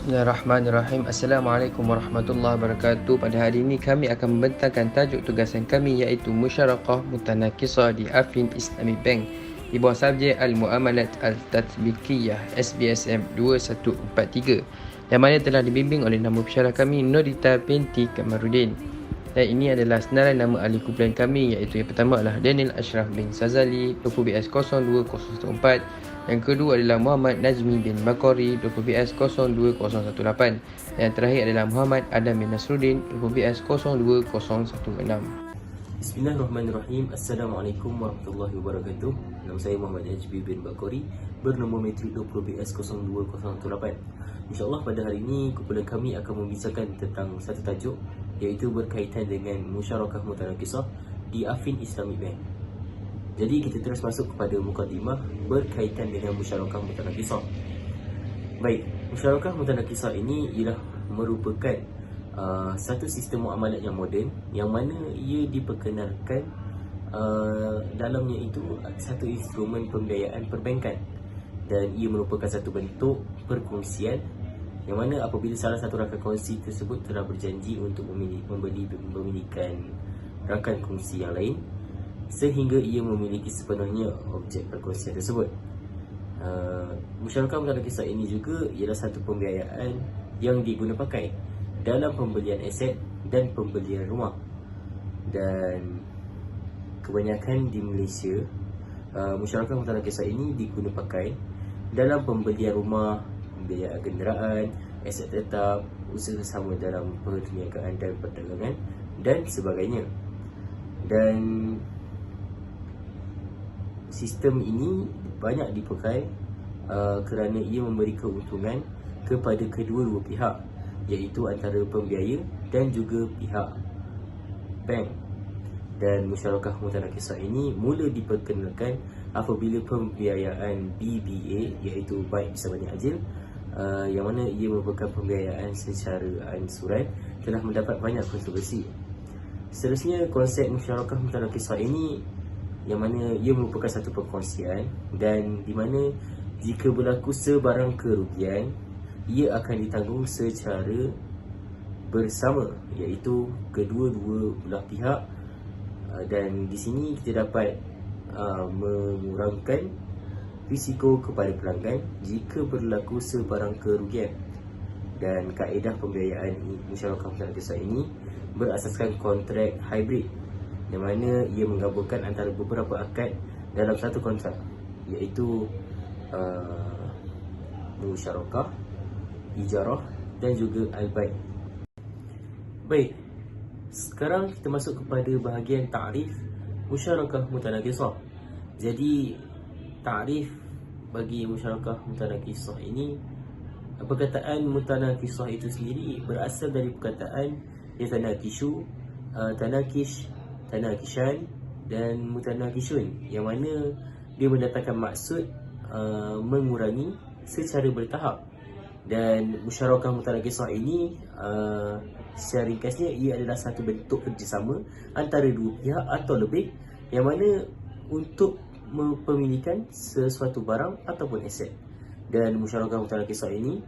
Bismillahirrahmanirrahim. Assalamualaikum warahmatullahi wabarakatuh. Pada hari ini kami akan membentangkan tajuk tugasan kami iaitu Musyarakah Mutanakisah di Affin Islamic Bank di bawah subjek Al-Muamalat Al-Tatbiqiyah SBSM 2143 yang mana telah dibimbing oleh nama pensyarah kami Nurita binti Kamarudin. Dan ini adalah senarai nama ahli kumpulan kami iaitu yang pertama adalah Daniel Ashraf bin Sazali 20BS 02014. Yang kedua adalah Muhammad Najmi bin Bakori 20BS 02018. Yang terakhir adalah Muhammad Adam bin Nasruddin 20BS 02016. Bismillahirrahmanirrahim. Assalamualaikum warahmatullahi wabarakatuh. Nama saya Muhammad Najmi bin Bakori, bernombor metrik 20BS 02018. InsyaAllah pada hari ini kumpulan kami akan membicarakan tentang satu tajuk iaitu berkaitan dengan musyarakah mutanakisah di Affin Islamic Bank. Jadi kita terus masuk kepada mukadimah berkaitan dengan musyarakah mutanakisah. Baik, musyarakah mutanakisah ini ialah merupakan satu sistem muamalat yang moden yang mana ia diperkenalkan dalamnya itu satu instrumen pembiayaan perbankan, dan ia merupakan satu bentuk perkongsian yang mana apabila salah satu rakan kongsi tersebut telah berjanji untuk memilikan rakan kongsi yang lain sehingga ia memiliki sepenuhnya objek perkongsian tersebut. Musyarakah mutanakisah ini juga ialah satu pembiayaan yang diguna pakai dalam pembelian aset dan pembelian rumah, dan kebanyakan di Malaysia musyarakah mutanakisah ini diguna pakai dalam pembelian rumah, pembelian kenderaan, aset tetap, usaha sama dalam perniagaan dan perdagangan dan sebagainya. Dan sistem ini banyak dipakai kerana ia memberi keuntungan kepada kedua-dua pihak, iaitu antara pembiaya dan juga pihak bank. Dan musyarakah mutanakisah ini mula diperkenalkan apabila pembiayaan BBA iaitu baik bisa banyak ajil, yang mana ia merupakan pembiayaan secara ansuran telah mendapat banyak kontroversi. Seterusnya, konsep musyarakah mutanakisah ini yang mana ia merupakan satu perkongsian dan di mana jika berlaku sebarang kerugian ia akan ditanggung secara bersama, iaitu kedua-dua belah pihak. Dan di sini kita dapat mengurangkan risiko kepada pelanggan jika berlaku sebarang kerugian. Dan kaedah pembiayaan musyarakah mutanakisah ini berasaskan kontrak hybrid, yang mana ia menggabungkan antara beberapa akad dalam satu kontrak, iaitu musyarakah, ijarah dan juga al-bai'. Baik, sekarang kita masuk kepada bahagian ta'rif musyarakah mutanakisah. Jadi ta'rif bagi musyarakah mutanakisah ini, perkataan mutanakisah itu sendiri berasal dari perkataan yatanakishu, tanakish, tanakishan dan mutanakishun, yang mana dia mendatangkan maksud mengurangi secara bertahap. Dan musyarakah mutanakisah ini secara ringkasnya ia adalah satu bentuk kerjasama antara dua pihak atau lebih, yang mana untuk mempemilikan sesuatu barang ataupun aset. Dan musyarakah mutanakisah ini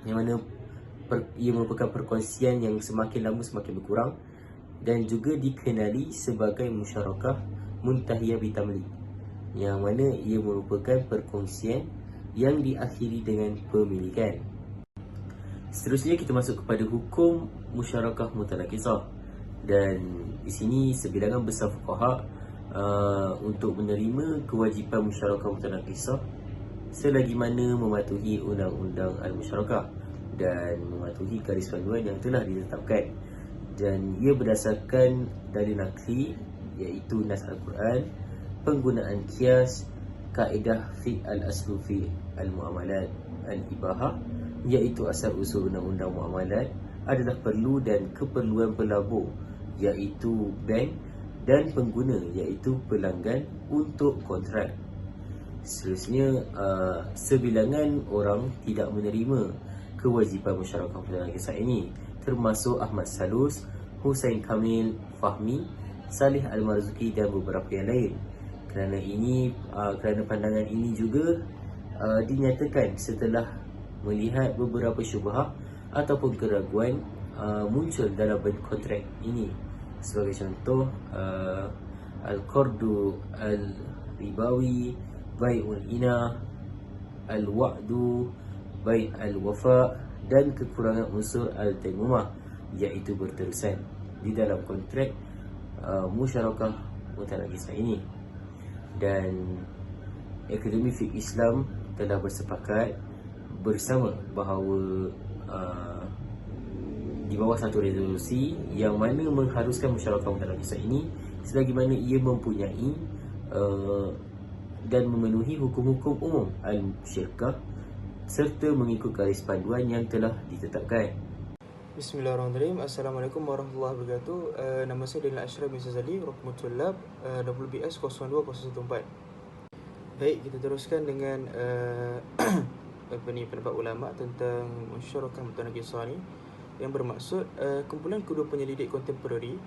yang mana ia merupakan perkongsian yang semakin lama semakin berkurang, dan juga dikenali sebagai musyarakah muntahiyah bitamlik, yang mana ia merupakan perkongsian yang diakhiri dengan pemilikan. Seterusnya kita masuk kepada hukum musyarakah mutanakisah, dan di sini sebilangan besar fuqaha untuk menerima kewajipan musyarakah mutanakisah selagi mana mematuhi undang-undang al-musyarakah dan mematuhi garis panduan yang telah ditetapkan. Dan ia berdasarkan dalil nakli, iaitu nas al-Quran, penggunaan kias, kaedah fi al-aslu fi al-muamalat al-ibahah, iaitu asal usul undang-undang muamalat adalah perlu dan keperluan pelabur, iaitu bank, dan pengguna, iaitu pelanggan untuk kontrak. Seterusnya, sebilangan orang tidak menerima kewajipan musyarakah mutanakisah ini, termasuk Ahmad Salus, Hussein Kamil Fahmi, Salih Al-Marzuki dan beberapa yang lain. Kerana pandangan ini juga dinyatakan setelah melihat beberapa syubhah ataupun keraguan muncul dalam kontrak ini. Sebagai contoh, al-qardu al-ribawi, bai'ul ina, al-wa'du, bai' al-wafa, dan kekurangan unsur al-taimumah, iaitu berterusan di dalam kontrak musyarakah mutanakisah ini. Dan Akademi Fiqh Islam telah bersepakat bersama bahawa di bawah satu resolusi yang mana mengharuskan musyarakah mutanakisah ini selagi mana ia mempunyai dan memenuhi hukum-hukum umum al-syirkah serta mengikut garis panduan yang telah ditetapkan. Bismillahirrahmanirrahim. Assalamualaikum warahmatullahi wabarakatuh. Nama saya Daniel Ashraf bin Sazali, Rukmul Tulab, WBS 02014. Baik, kita teruskan dengan pendapat ulama tentang musyarakah mutanakisah ni, yang bermaksud kumpulan kedua penyelidik kontemporari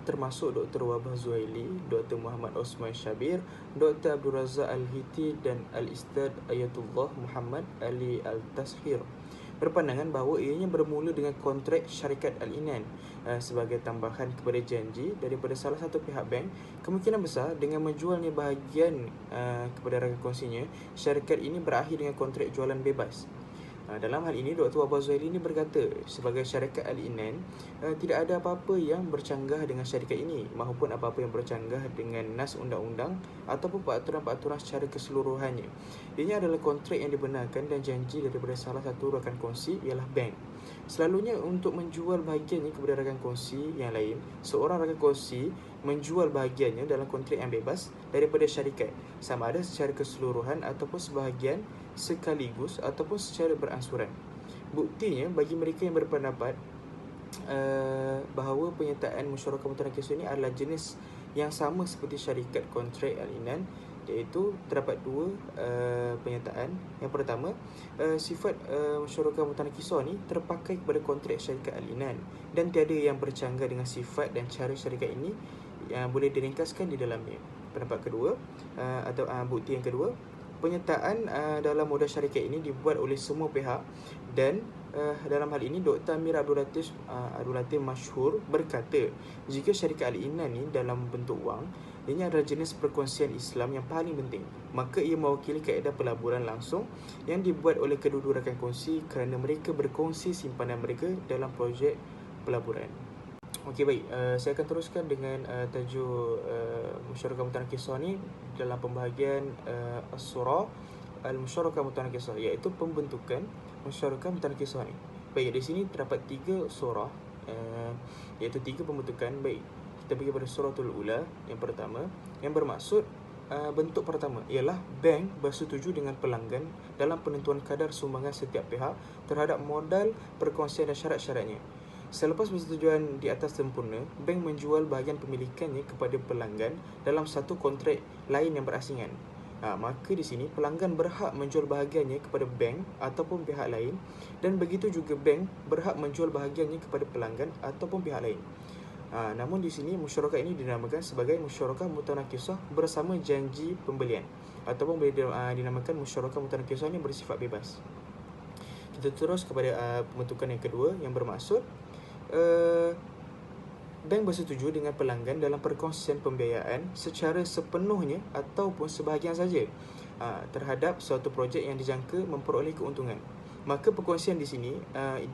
termasuk Dr. Wabah Zuhaili, Dr. Muhammad Osman Syabir, Dr. Abdul Razak Al-Hiti dan Al-Istad Ayatullah Muhammad Ali Al-Tashir berpandangan bahawa ianya bermula dengan kontrak syarikat Al-Inan sebagai tambahan kepada janji daripada salah satu pihak bank. Kemungkinan besar dengan menjualnya bahagian kepada rakan kongsinya, syarikat ini berakhir dengan kontrak jualan bebas. Dalam hal ini, Dr. Wabah Zuhaili ini berkata, sebagai syarikat Al-Inan, tidak ada apa-apa yang bercanggah dengan syarikat ini maupun apa-apa yang bercanggah dengan nas undang-undang ataupun peraturan-peraturan secara keseluruhannya. Ini adalah kontrak yang dibenarkan dan janji daripada salah satu rakan kongsi ialah bank. Selalunya untuk menjual bahagiannya kepada rakan kongsi yang lain, seorang rakan kongsi menjual bahagiannya dalam kontrak yang bebas daripada syarikat, sama ada secara keseluruhan ataupun sebahagian sekaligus ataupun secara beransuran. Buktinya, bagi mereka yang berpendapat bahawa penyertaan musyarakah mutanakisah ini adalah jenis yang sama seperti syarikat kontrak Al-Inan, iaitu terdapat dua penyertaan. Yang pertama, sifat musyarakah mutanakisah ni terpakai kepada kontrak syarikat Al-Inan dan tiada yang bercanggah dengan sifat dan cara syarikat ini yang boleh diringkaskan di dalamnya. Pendapat kedua atau bukti yang kedua, penyertaan dalam modal syarikat ini dibuat oleh semua pihak dan dalam hal ini Dr. Amir Abdul Latif Masyhur berkata, jika syarikat Al-Inan ni dalam bentuk wang, ini adalah jenis perkongsian Islam yang paling penting, maka ia mewakili kaedah pelaburan langsung yang dibuat oleh kedua-dua rakan kongsi kerana mereka berkongsi simpanan mereka dalam projek pelaburan. Okey, baik, saya akan teruskan dengan tajuk musyarakah mutanakisah ni dalam pembahagian As-Surah Al-Musyarakah Mutanakisah, iaitu pembentukan musyarakah mutanakisah ni. Baik, di sini terdapat 3 surah, iaitu 3 pembentukan. Baik, kita pergi pada suratul Ula yang pertama, yang bermaksud bentuk pertama ialah bank bersetuju dengan pelanggan dalam penentuan kadar sumbangan setiap pihak terhadap modal perkongsian dan syarat-syaratnya. Selepas persetujuan di atas sempurna, bank menjual bahagian pemilikannya kepada pelanggan dalam satu kontrak lain yang berasingan. Maka di sini pelanggan berhak menjual bahagiannya kepada bank ataupun pihak lain, dan begitu juga bank berhak menjual bahagiannya kepada pelanggan ataupun pihak lain. Namun di sini musyarakah ini dinamakan sebagai musyarakah mutanakisah bersama janji pembelian, ataupun boleh dinamakan musyarakah mutanakisah ini bersifat bebas. Kita terus kepada pembentukan yang kedua, yang bermaksud bank bersetuju dengan pelanggan dalam perkongsian pembiayaan secara sepenuhnya ataupun sebahagian saja terhadap suatu projek yang dijangka memperoleh keuntungan. Maka perkongsian di sini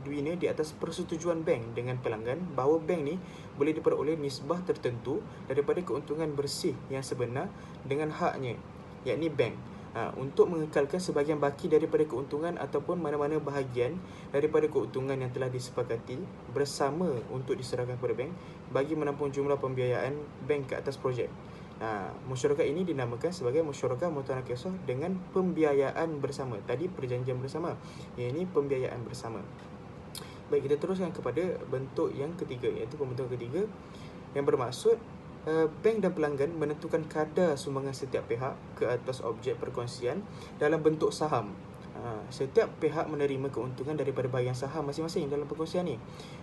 dibina di atas persetujuan bank dengan pelanggan bahawa bank ni boleh diperoleh nisbah tertentu daripada keuntungan bersih yang sebenar dengan haknya, yakni bank, untuk mengekalkan sebahagian baki daripada keuntungan ataupun mana-mana bahagian daripada keuntungan yang telah disepakati bersama untuk diserahkan kepada bank bagi menampung jumlah pembiayaan bank ke atas projek. Musyarakah ini dinamakan sebagai musyarakah mutanakisah dengan pembiayaan bersama. Tadi perjanjian bersama, yang ini pembiayaan bersama. Baik, kita teruskan kepada bentuk yang ketiga, iaitu pembentukan ketiga, yang bermaksud bank dan pelanggan menentukan kadar sumbangan setiap pihak ke atas objek perkongsian dalam bentuk saham. Setiap pihak menerima keuntungan daripada bahagian saham masing-masing dalam perkongsian ni.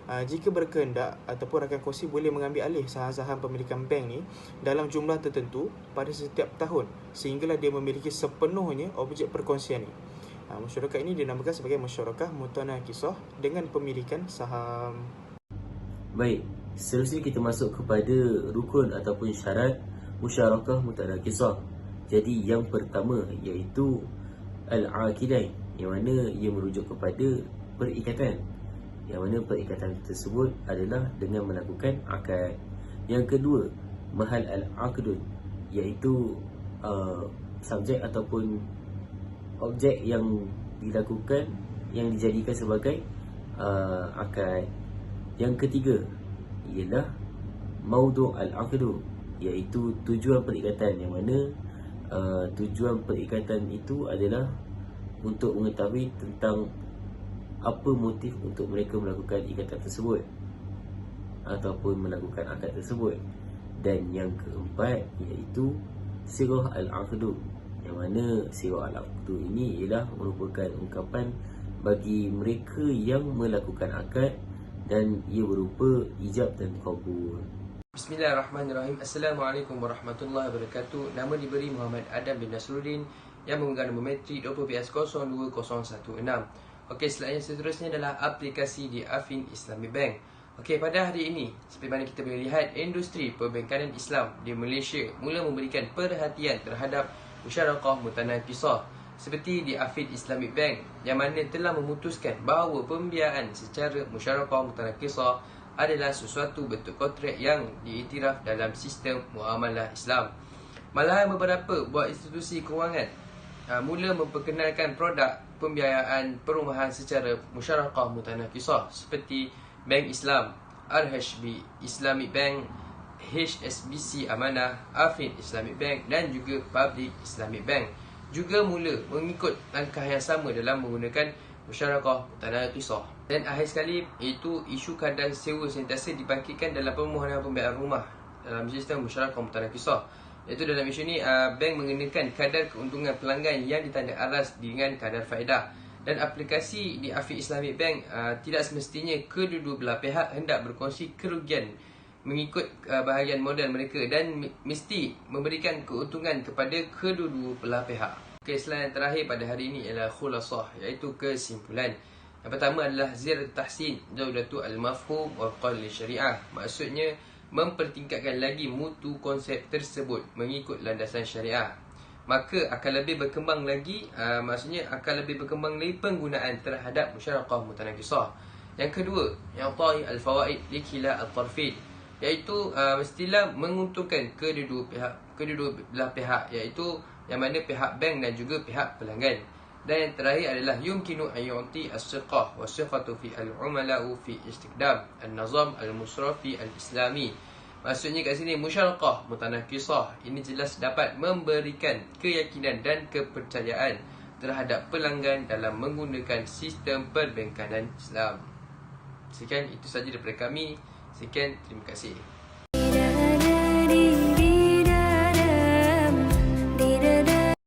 Jika berkehendak ataupun rakan kongsi boleh mengambil alih saham-saham pemilikan bank ni dalam jumlah tertentu pada setiap tahun, sehinggalah dia memiliki sepenuhnya objek perkongsian ni. Musyarakah ini dinamakan sebagai musyarakah mutanakisah dengan pemilikan saham. Baik, seterusnya kita masuk kepada rukun ataupun syarat musyarakah mutanakisah. Jadi yang pertama iaitu al-aqidain, yang mana ia merujuk kepada perikatan, yang mana perikatan tersebut adalah dengan melakukan akad. Yang kedua, mahal al-aqdun, iaitu subjek ataupun objek yang dilakukan, yang dijadikan sebagai akad. Yang ketiga ialah maudu' al-aqdu, iaitu tujuan perikatan, yang mana tujuan perikatan itu adalah untuk mengetahui tentang apa motif untuk mereka melakukan ikatan tersebut ataupun melakukan akad tersebut. Dan yang keempat iaitu sirah al-aqdu, yang mana sirah al-aqdu ini ialah merupakan ungkapan bagi mereka yang melakukan akad dan ia berupa ijab dan kabul. Bismillahirrahmanirrahim. Assalamualaikum warahmatullahi wabarakatuh. Nama diberi Muhammad Adam bin Nasruddin yang memegang nombor metrik 20PS02016. Okey, seterusnya adalah aplikasi di Affin Islamic Bank. Okey, pada hari ini, seperti mana kita boleh lihat, industri perbankanan Islam di Malaysia mula memberikan perhatian terhadap musyarakah mutanakisah seperti di Affin Islamic Bank, yang mana telah memutuskan bahawa pembiayaan secara musyarakah mutanakisah adalah sesuatu bentuk kontrak yang diiktiraf dalam sistem muamalah Islam. Malahan beberapa buah institusi kewangan mula memperkenalkan produk pembiayaan perumahan secara musyarakah mutanakisah seperti Bank Islam, RHB Islamic Bank, HSBC Amanah, Affin Islamic Bank dan juga Public Islamic Bank juga mula mengikut langkah yang sama dalam menggunakan musyarakah mutanakisah. Dan akhir sekali, iaitu isu kadar sewa sentiasa dibangkitkan dalam permohonan pembiayaan rumah dalam sistem musyarakah mutanakisah. Iaitu dalam isu ni, bank mengenakan kadar keuntungan pelanggan yang ditanda aras dengan kadar faedah. Dan aplikasi di Affin Islamic Bank tidak semestinya kedua-dua belah pihak hendak berkongsi kerugian mengikut bahagian modal mereka, dan mesti memberikan keuntungan kepada kedua-dua belah pihak. Okey, slide yang terakhir pada hari ini ialah khulasah, iaitu kesimpulan. Yang pertama adalah ziyarat tahsin jawdatu al-mafhum wa qawl syariah. Maksudnya mempertingkatkan lagi mutu konsep tersebut mengikut landasan syariah. Maka akan lebih berkembang lagi, maksudnya akan lebih berkembang lagi penggunaan terhadap musyarakah mutanakisah. Yang kedua, yang ta'i al-fawaid likila al-tarfin, iaitu mestilah menguntungkan kedua belah pihak, iaitu yang mana pihak bank dan juga pihak pelanggan. Dan yang terakhir adalah yumkinu an yu'ti as-siqah wa siqatu fi al-umala'u fi istiqdam an-nazam al-musrafi al-islami. Maksudnya kat sini, musyarakah mutanakisah ini jelas dapat memberikan keyakinan dan kepercayaan terhadap pelanggan dalam menggunakan sistem perbankanan Islam. Sekian, itu sahaja daripada kami. Sekian, terima kasih.